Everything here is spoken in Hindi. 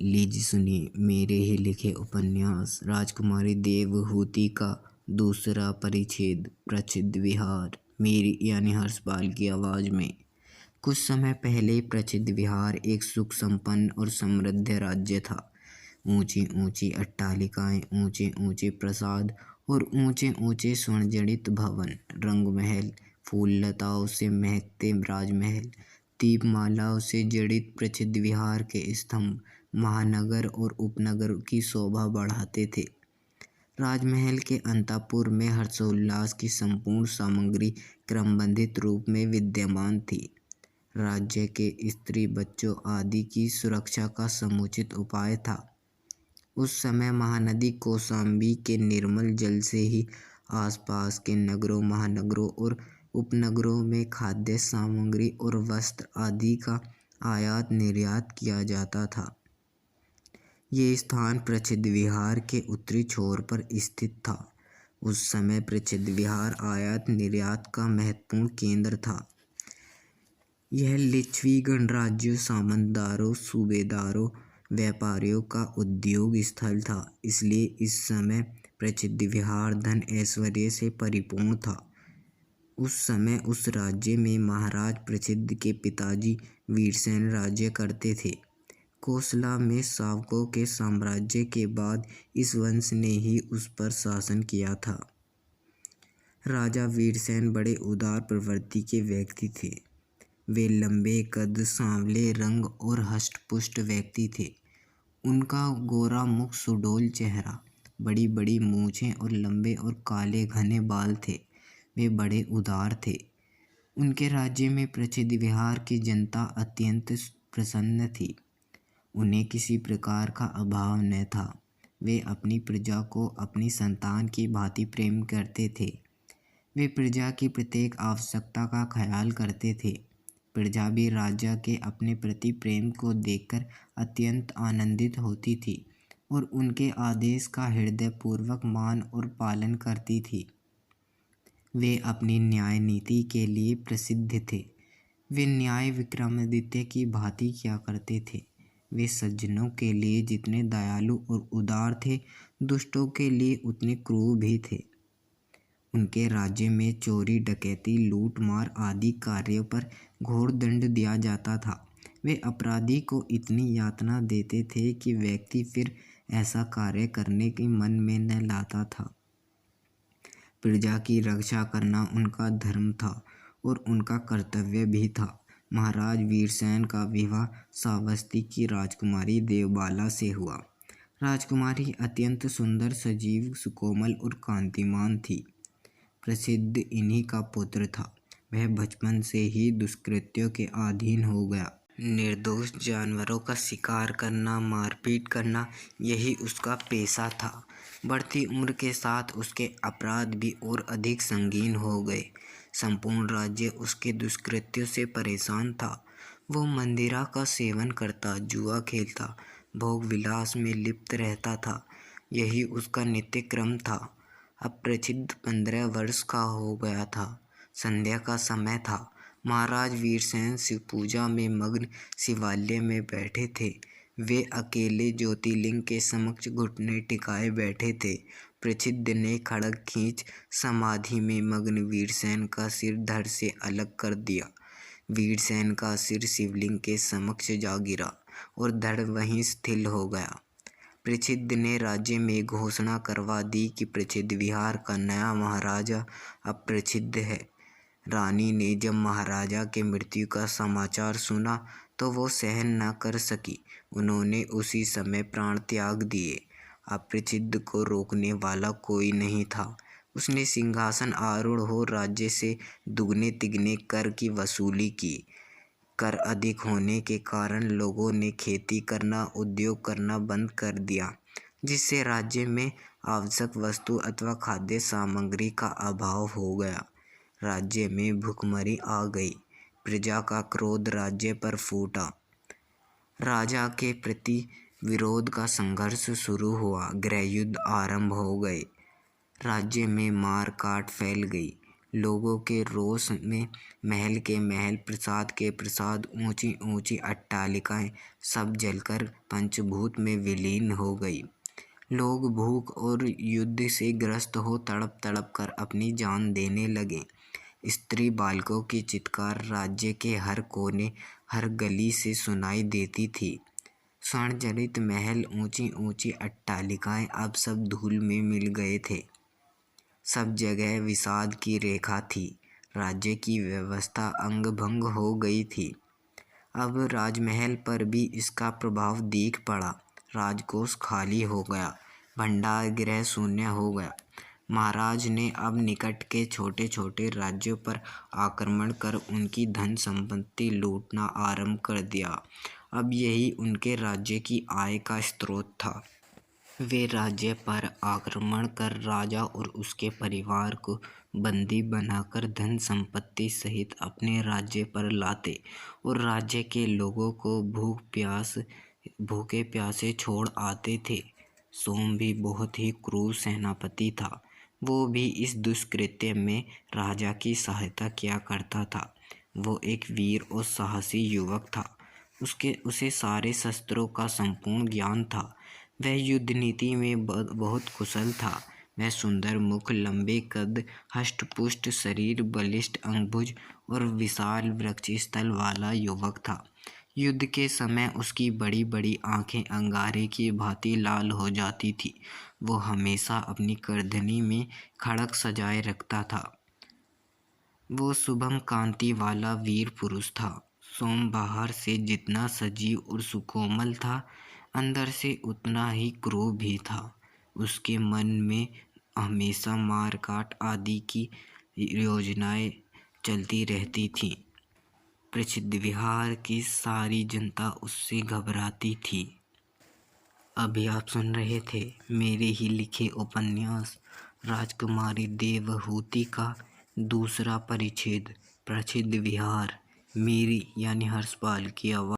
लीजिए सुनिए मेरे ही लिखे उपन्यास राजकुमारी देवहूति का दूसरा परिच्छेद प्रसिद्ध विहार। मेरी यानी हर्षपाल की आवाज़ में। कुछ समय पहले प्रसिद्ध विहार एक सुख संपन्न और समृद्ध राज्य था। ऊंची ऊंची अट्टालिकाएं, ऊंचे ऊंचे प्रासाद और ऊंचे ऊंचे स्वर्णजड़ित भवन, रंग महल, फूल लताओं से महकते राजमहल, दीपमालाओं से जड़ित प्रसिद्ध विहार के स्तंभ महानगर और उपनगर की शोभा बढ़ाते थे। राजमहल के अंतःपुर में हर्षोल्लास की संपूर्ण सामग्री क्रमबद्ध रूप में विद्यमान थी। राज्य के स्त्री बच्चों आदि की सुरक्षा का समुचित उपाय था। उस समय महानदी कौशाम्बी के निर्मल जल से ही आसपास के नगरों, महानगरों और उपनगरों में खाद्य सामग्री और वस्त्र आदि का आयात निर्यात किया जाता था। ये स्थान प्रसिद्ध विहार के उत्तरी छोर पर स्थित था। उस समय प्रसिद्ध विहार आयात निर्यात का महत्वपूर्ण केंद्र था। यह लिच्छवी गणराज्यों, सामंतदारों, सूबेदारों, व्यापारियों का उद्योग स्थल था। इसलिए इस समय प्रसिद्ध विहार धन ऐश्वर्य से परिपूर्ण था। उस समय उस राज्य में महाराज प्रसिद्ध के पिताजी वीरसेन राज्य करते थे। कोसला में शावकों के साम्राज्य के बाद इस वंश ने ही उस पर शासन किया था। राजा वीरसेन बड़े उदार प्रवृत्ति के व्यक्ति थे। वे लंबे कद, सांवले रंग और हष्टपुष्ट व्यक्ति थे। उनका गोरा मुख, सुडौल चेहरा, बड़ी बड़ी मूछें और लंबे और काले घने बाल थे। वे बड़े उदार थे। उनके राज्य में प्रसिद्ध विहार की जनता अत्यंत प्रसन्न थी। उन्हें किसी प्रकार का अभाव न था। वे अपनी प्रजा को अपनी संतान की भांति प्रेम करते थे। वे प्रजा की प्रत्येक आवश्यकता का ख्याल करते थे। प्रजा भी राजा के अपने प्रति प्रेम को देखकर अत्यंत आनंदित होती थी और उनके आदेश का हृदयपूर्वक मान और पालन करती थी। वे अपनी न्याय नीति के लिए प्रसिद्ध थे। वे न्याय विक्रमादित्य की भांति किया करते थे। वे सज्जनों के लिए जितने दयालु और उदार थे, दुष्टों के लिए उतने क्रूर भी थे। उनके राज्य में चोरी, डकैती, लूट मार आदि कार्यों पर घोर दंड दिया जाता था। वे अपराधी को इतनी यातना देते थे कि व्यक्ति फिर ऐसा कार्य करने के मन में न लाता था। प्रजा की रक्षा करना उनका धर्म था और उनका कर्तव्य भी था। महाराज वीरसेन का विवाह श्रावस्ती की राजकुमारी देवबाला से हुआ। राजकुमारी अत्यंत सुंदर, सजीव, सुकोमल और कांतिमान थी। प्रसिद्ध इन्हीं का पुत्र था। वह बचपन से ही दुष्कृत्यों के अधीन हो गया। निर्दोष जानवरों का शिकार करना, मारपीट करना, यही उसका पेशा था। बढ़ती उम्र के साथ उसके अपराध भी और अधिक संगीन हो गए। संपूर्ण राज्य उसके दुष्कृत्यों से परेशान था। वो मंदिरा का सेवन करता, जुआ खेलता, भोग विलास में लिप्त रहता था। यही उसका नित्य क्रम था। अब प्रसिद्ध 15 वर्ष का हो गया था। संध्या का समय था। महाराज वीरसेन शिव पूजा में मग्न शिवालय में बैठे थे। वे अकेले ज्योतिर्लिंग के समक्ष घुटने टिकाए बैठे थे। प्रसिद्ध ने खड्ग खींच समाधि में मग्न वीरसेन का सिर धड़ से अलग कर दिया। वीरसेन का सिर शिवलिंग के समक्ष जा गिरा और धड़ वहीं स्थिर हो गया। प्रसिद्ध ने राज्य में घोषणा करवा दी कि प्रसिद्ध विहार का नया महाराजा अब प्रसिद्ध है। रानी ने जब महाराजा के मृत्यु का समाचार सुना तो वो सहन न कर सकी। उन्होंने उसी समय प्राण त्याग दिए। अब प्रसिद्ध को रोकने वाला कोई नहीं था। उसने सिंहासन आरूढ़ हो राज्य से दुगने तिगने कर की वसूली की। कर अधिक होने के कारण लोगों ने खेती करना, उद्योग करना बंद कर दिया, जिससे राज्य में आवश्यक वस्तु अथवा खाद्य सामग्री का अभाव हो गया। राज्य में भूखमरी आ गई। प्रजा का क्रोध राज्य पर फूटा। राजा के प्रति विरोध का संघर्ष शुरू हुआ। गृह युद्ध आरंभ हो गए। राज्य में मार काट फैल गई। लोगों के रोष में महल के महल, प्रसाद के प्रसाद, ऊंची ऊंची अट्टालिकाएं सब जलकर पंचभूत में विलीन हो गई। लोग भूख और युद्ध से ग्रस्त हो तड़प तड़प कर अपनी जान देने लगे। स्त्री बालकों की चित्कार राज्य के हर कोने, हर गली से सुनाई देती थी। स्वर्णजड़ित महल, ऊंची ऊंची अट्टालिकाएं अब सब धूल में मिल गए थे। सब जगह विषाद की रेखा थी। राज्य की व्यवस्था अंग भंग हो गई थी। अब राजमहल पर भी इसका प्रभाव दिख पड़ा। राजकोष खाली हो गया, भंडार गृह शून्य हो गया। महाराज ने अब निकट के छोटे छोटे राज्यों पर आक्रमण कर उनकी धन संपत्ति लूटना आरंभ कर दिया। अब यही उनके राज्य की आय का स्रोत था। वे राज्य पर आक्रमण कर राजा और उसके परिवार को बंदी बनाकर धन संपत्ति सहित अपने राज्य पर लाते और राज्य के लोगों को भूखे प्यासे छोड़ आते थे। सोम भी बहुत ही क्रूर सेनापति था। वो भी इस दुष्कृत्य में राजा की सहायता किया करता था। वो एक वीर और साहसी युवक था। उसे सारे शस्त्रों का संपूर्ण ज्ञान था। वह युद्ध नीति में बहुत कुशल था। वह सुंदर मुख, लंबे कद, हष्टपुष्ट शरीर, बलिष्ठ अंगभुज और विशाल वक्षस्थल वाला युवक था। युद्ध के समय उसकी बड़ी बड़ी आंखें अंगारे की भांति लाल हो जाती थी। वो हमेशा अपनी करधनी में खड़ग सजाए रखता था। वो शुभम कांति वाला वीर पुरुष था। सोम बाहर से जितना सजीव और सुकोमल था, अंदर से उतना ही क्रूर भी था। उसके मन में हमेशा मारकाट आदि की योजनाएं चलती रहती थीं। प्रसिद्ध विहार की सारी जनता उससे घबराती थी। अभी आप सुन रहे थे मेरे ही लिखे उपन्यास राजकुमारी देवहूति का दूसरा परिच्छेद, प्रसिद्ध विहार, मेरी यानी हर्षपाल की आवाज़।